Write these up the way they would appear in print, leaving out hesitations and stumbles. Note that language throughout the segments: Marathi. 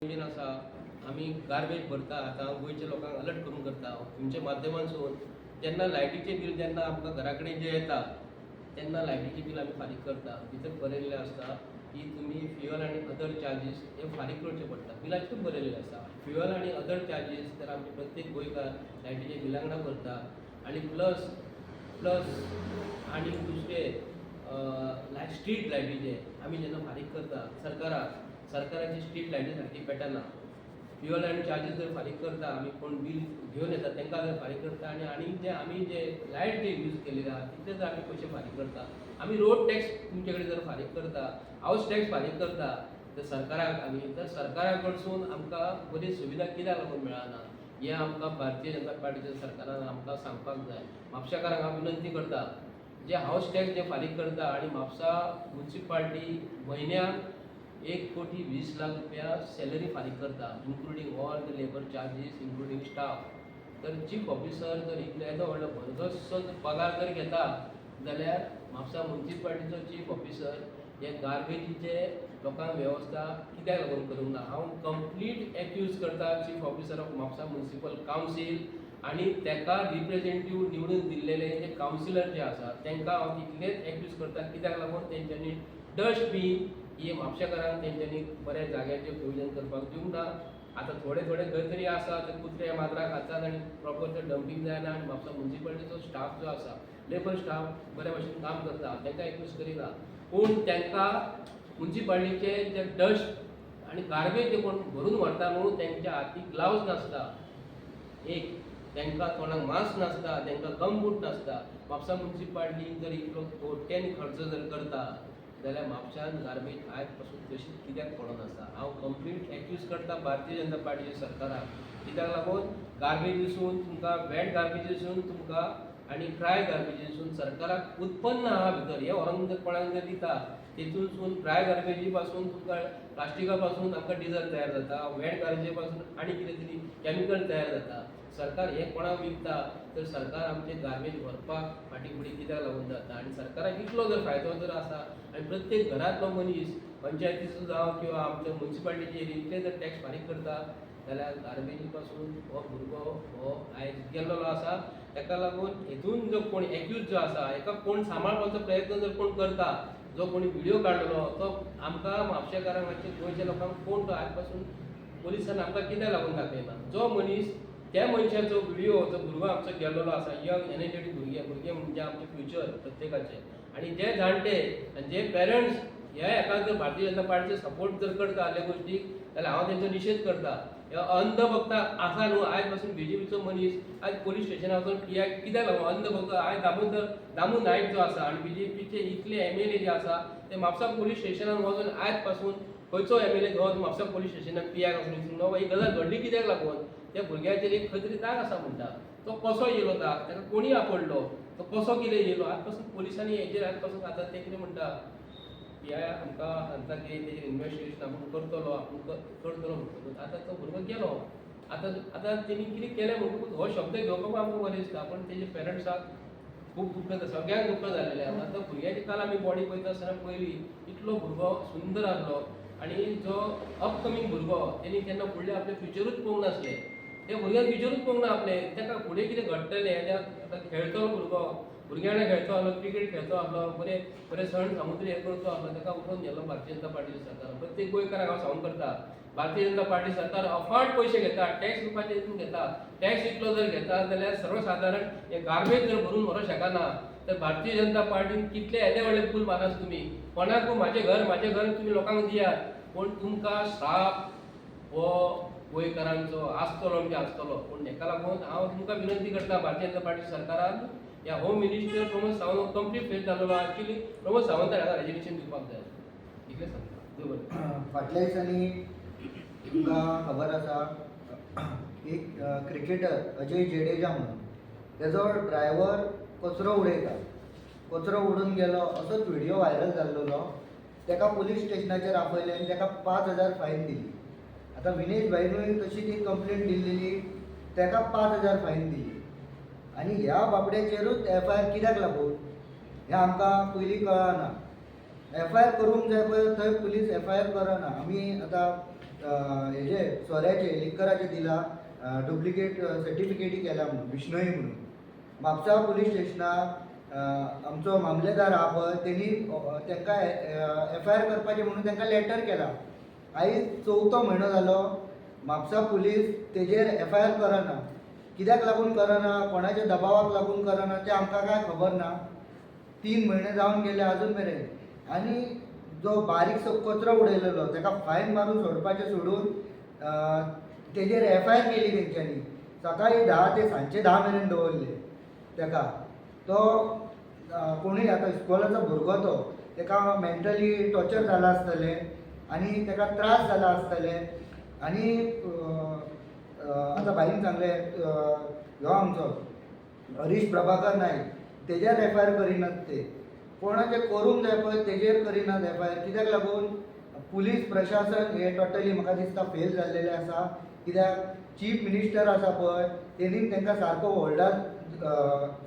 नियोजन आसा आमी गार्बेज भरता आतां गोंयच्या लोकांक अलर्ट करून करता तुमच्या माध्यमांसून जेन्ना लायटीचें बील जेन्ना आमकां घरा कडेन जें येता तेन्ना लायटीचें बील आमी फारीक करता भितर बरयल्लें आसता की तुमी फ्युअल आनी अदर चार्जीस हे फारीक करचे पडटा बिलाचेर बरयल्लें आसा फ्युअल आनी अदर चार्जीस तर आमचे प्रत्येक गोंयकार लायटीच्या बिला वांगडा भरता आनी प्लस आनी दुसरें स्ट्रीट लायटीचे आमी जेन्ना फारीक करता सरकाराची स्ट्रीट लायटी सारकी पेटना फ्युअल आनी चार्जीस जर फारीक करता आमी कोण बील घेवन येता तांकां जर फारीक करता आनी जे आमी जे लायट जे यूज केलेले आहा तितले जर आमी पयशे फारीक करता आमी रोड टॅक्स तुमचे कडेन जर फारीक करता हावस टॅक्स फारीक करता तर सरकाराक आमी तर सरकारा कडसून आमकां बरी सुविधा कित्याक लागून मेळना हें आमकां भारतीय जनता पार्टीच्या सरकारान आमकां सांगपाक जाय म्हापशेकारांक हांव विनंती करता जे हावस टॅक्स जे फारीक करता आनी म्हापसा म्युन्सिपाल्टी म्हयन्याक 1,20,00,000 रुपया सॅलरी फारीक करता including all the labour charges including staff तर चीफ ऑफिसर जर इतलो येदो व्हडलो भरगच्चो पगार जर घेता जाल्यार म्हापसा म्युन्सिपाल्टीचो चीफ ऑफिसर हे गार्बेजीचे लोकांक वेवस्था कित्याक लागून करूंक ना हांव कंप्लीट एक्यूज करता chief officer of Mapusa municipal council आनी ताका रिप्रेझेंटेटीव निवडून दिल्लेले जे कावन्सिलर जे आसा तांकां हांव तितलेंच एक्यूज करता कित्याक लागून तेंच्यांनी डस्टबीन ही म्हापशेकारांक तेंच्यांनी बऱ्या जाग्याचें प्रोविजन करपाक दिवंक ना आतां थोडे खंय तरी आसा ते कुत्रे माजराक खातात आनी प्रॉपर ते डंपींग जायना आनी म्हापसा म्युन्सिपाल्टीचो स्टाफ जो आसा लेबर स्टाफ बऱ्या भशेन काम करता तांकां एक्यूज करिना पूण तांकां म्युन्सिपाल्टीचे जे डस्ट आनी गार्बेज जे कोण भरून व्हरता न्हू तांच्या हातीक ग्लावज नासता एक तांकां तोंडाक मास्क नासता तांकां गमबूट नासता म्हापसा म्युन्सिपाल्टीन जर इतलो कोट्यांनी खर्च जर करता जाल्यार म्हापशान गार्बेज आयज पासून तशीच कित्याक पडोन आसा हांव कंप्लीट एक्यूज करता भारतीय जनता पार्टीच्या सरकाराक कित्याक लागून गार्बेजीसून तुमकां वेट गार्बेजीसून तुमकां आनी ड्राय गार्बेजीसून सरकाराक उत्पन्न आहा भितर हे व्हरोन जर कोणाक जर दिता तेतूनसून ड्राय गार्बेजी पासून तुमकां प्लास्टिका पासून आमकां डिझल तयार जाता वेट गार्बेजी पासून आनी कितें तरी कॅमिकल तयार जाता सरकार हे कोणाक विकता तर सरकार आमचे गार्बेज व्हरपाक फाटीं फुडें कित्याक लागून जाता आनी सरकाराक इतलो जर फायदो जर आसा आनी प्रत्येक घरांतलो मनीस पंचायतीचो जावं किंवा आमच्या म्युन्सिपाल्टीचे इतले जर टॅक्स फारीक करता जाल्यार गार्बेजी पासून हो भुरगो हो आयज गेल्लो आसा ताका लागून हेतून जो कोण एक्यूज जो आसा हेका कोण सांबाळपाचो प्रयत्न जर कोण करता जो कोणी व्हिडिओ काडलो तो आमकां म्हापशेकारांक मातशें गोंयच्या लोकांक कोण तो आयज पासून पुलिसान आमकां कित्याक लागून दाखयना जो मनीस त्या मनशाचो व्हिडिओ जो भुरगो आमचो गेल्लो आसा यंग एनर्जेटीक भुरगे म्हणजे आमचे फ्युचर प्रत्येकाचे आनी जे जाणटे आनी जे पेरंट्स ह्या हेका जर भारतीय जनता पार्टीचो सपोर्ट जर करता असल्या गोश्टीक जाल्यार हांव तेंचो निशेध करता अंधभक्त आसा न्हू आयज पासून बीजेपीचो मनीस आयज पोलीस स्टेशनार वचून कित्याक लागून अंधभक्त आयज दामू नायक जो आसा आनी बीजेपीचे इतले एमएलए जे आसा ते म्हापसा पोलीस स्टेशनार वचून आयज पासून खंयचो एमएलए घेवन म्हापसा पोलीस स्टेशनाक पियाक वचून ही गजाल घडली कित्याक लागून त्या भुरग्याचेर एक खंय तरी दाग आसा म्हणटा तो कसो येयलो दाग ताका कोणी आपडलो तो कसो कितें येयलो आयज पासून पुलिसांनी हेजेर आयज पासून आतां ते कितें म्हणटा ह्या आमकां सांगता की तेजेर इन्वेस्टिगेशन आपूण करतलो म्हणटकूच आतां तो भुरगो गेलो आतां तेणी कितें केलें म्हणटकूच हो शब्द घेवपाक आमकां बरें दिसता पण तेजे पेरंट्साक खूब दुख्ख सगळ्यांक दुख्ख जाल्लेलें आसा आतां भुरग्याची काल आमी बॉडी पळयता आसतना पयलीं इतलो भुरगो सुंदर आसलो आनी जो अपकमींग भुरगो तेणी केन्ना फुडलें आपलें फ्युचरूच पळोवंक नासलें त्या भुरग्याक फ्युचरूच पळोवंक ना आपलें ताका फुडें कितें घडटलें आतां खेळटलो भुरगो भुरग्यां वांगडा खेळचो आसलो क्रिकेट खेळचो आसलो बरे सण सामुद्री हें करचो आसलो ताका उठोवन गेलो भारतीय जनता पार्टीचें सरकार प्रत्येक गोंयकाराक हांव सांगूंक करता भारतीय जनता पार्टी सरकार अफाट पयशे घेता टॅक्स रुपयाचे हितून घेता टॅक्स इतलो जर घेता जाल्यार सर्वसाधारण हे गार्बेज जर भरून व्हरोंक शकना तर भारतीय जनता पार्टीन कितले येदे व्हडले पूल मारात तुमी कोणाकूय म्हाजें घर तुमी लोकांक दियात पूण तुमकां श्राप हो गोंयकारांचो आसतलो म्हणजे आसतलो पूण हेका लागून हांव तुमकां विनंती करता भारतीय जनता पार्टी सरकारान ह्या home minister Pramod Sawant complete fail जाल्लो एक्चुअली प्रमोद सावंताक हाका रेजिग्नेशन दिवपाक जाय इतलें सांगता फाटल्या दिसांनी तुमकां खबर आसा एक क्रिकेटर अजय जडेजा म्हणून तेजो ड्रायव्हर कचरो उडयता कचरो उडून गेलो असोच व्हिडिओ व्हायरल जाल्लो ताका पुलीस स्टेशनाचेर आपयलें आनी ताका 5,000 फायन दिली आतां विनेश भाईनूय तशीच एक कंप्लेंट दिल्ली ताका 5,000 फायन दिली आनी ह्या बाबड्याचेरूच एफआयआर कित्याक लागून हें आमकां पयलीं कळना एफआयआर करूंक जाय पळय थंय पुलीस एफआयआर करना आमी आतां हेजे सोऱ्याचे लिकराचे दिला डुप्लिकेट सर्टिफिकेटी केला म्हणून विष्णोई म्हणून. म्हापसा पुलीस स्टेशनाक आमचो मामलेदार आहा पळय तेणी तांकां FIR करपाचें म्हणून तांकां लेटर केला. आयज 4थो म्हयनो जालो म्हापसा पुलीस तेजेर FIR करना. कित्याक लागून करना, कोणाच्या दबावाक लागून करना तें आमकां कांय खबर ना. 3 म्हयने जावन गेले अजून मेरेन. आनी जो बारीकसो कचरो उडयलेलो ताका फायन मारून सोडपाचें सोडून तेजेर FIR केली तेंच्यांनी. सकाळी 10 ते सांजचे 10 मेरेन दवरले ताका. तो कोणूय आतां इस्कॉलाचो भुरगो तो, ताका मेंटली टॉर्चर जाला आसतलें आनी ताका त्रास जाला आसतले. आनी आतां भाईन सांगलें ह्यो आमचो हरीश प्रभाकर नायक तेजेर FIR करिनात ते. कोणाचें करूंक जाय पळय तेजेर करिनात FIR. कित्याक लागून पुलीस प्रशासन हे टोटली म्हाका दिसता फेल जाल्लेलें आसा. कित्याक चीफ मिनिस्टर आसा पळय तेणीन तांकां सारको होल्डार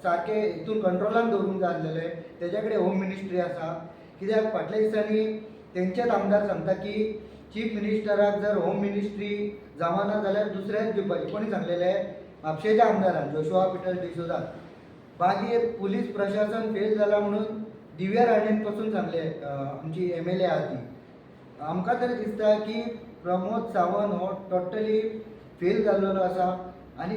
सारके हितून कंट्रोलान दवरूंक जाय आसलेलें. तेजे कडेन होम मिनिस्ट्री आसा. कित्याक फाटल्या दिसांनी तेंचेच आमदार सांगता की चीफ मिनिस्टराक जर होम मिनिस्ट्री जावना जाल्यार दुसऱ्याच दिवपाची. कोणी सांगलेलें? म्हापशेच्या आमदारान जोशुआ पिटर डिसोजा. मागीर पुलीस प्रशासन फेल जाला म्हणून दिव्या राणेन पासून सांगले आमची MLA आहा ती. आमकां तरी दिसता की प्रमोद सावंत हो टोटली फेल जाल्लो आसा आनी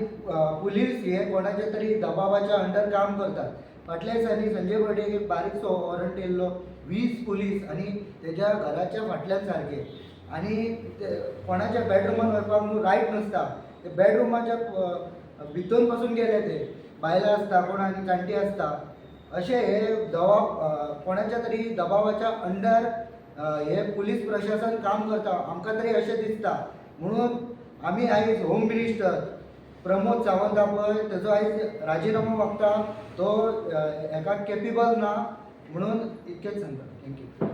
पुलीस हे कोणाच्या तरी दबावाच्या अंडर काम करतात. फाटल्या दिसांनी संजय बर्डेक एक बारीकसो वॉरंट येयल्लो 20 पुलीस आनी तेज्या घराच्या फाटल्यान सारके. आनी कोणाच्या बेडरुमान वचपाक न्हू रायट नासता. ते बेडरुमाच्या भितून पासून गेले ते. बायलां आसता, कोण आनी जाणटी आसता. अशें हे कोणाच्या तरी दबावाच्या अंडर हे पुलीस प्रशासन काम करता. आमकां तरी अशें दिसता. म्हणून आमी आयज होम मिनिस्टर प्रमोद सावंत आहा पळय तेजो आयज राजिनामो मागता. तो हेका केपेबल ना म्हणून इतकेंच सांगता. थँक्यू.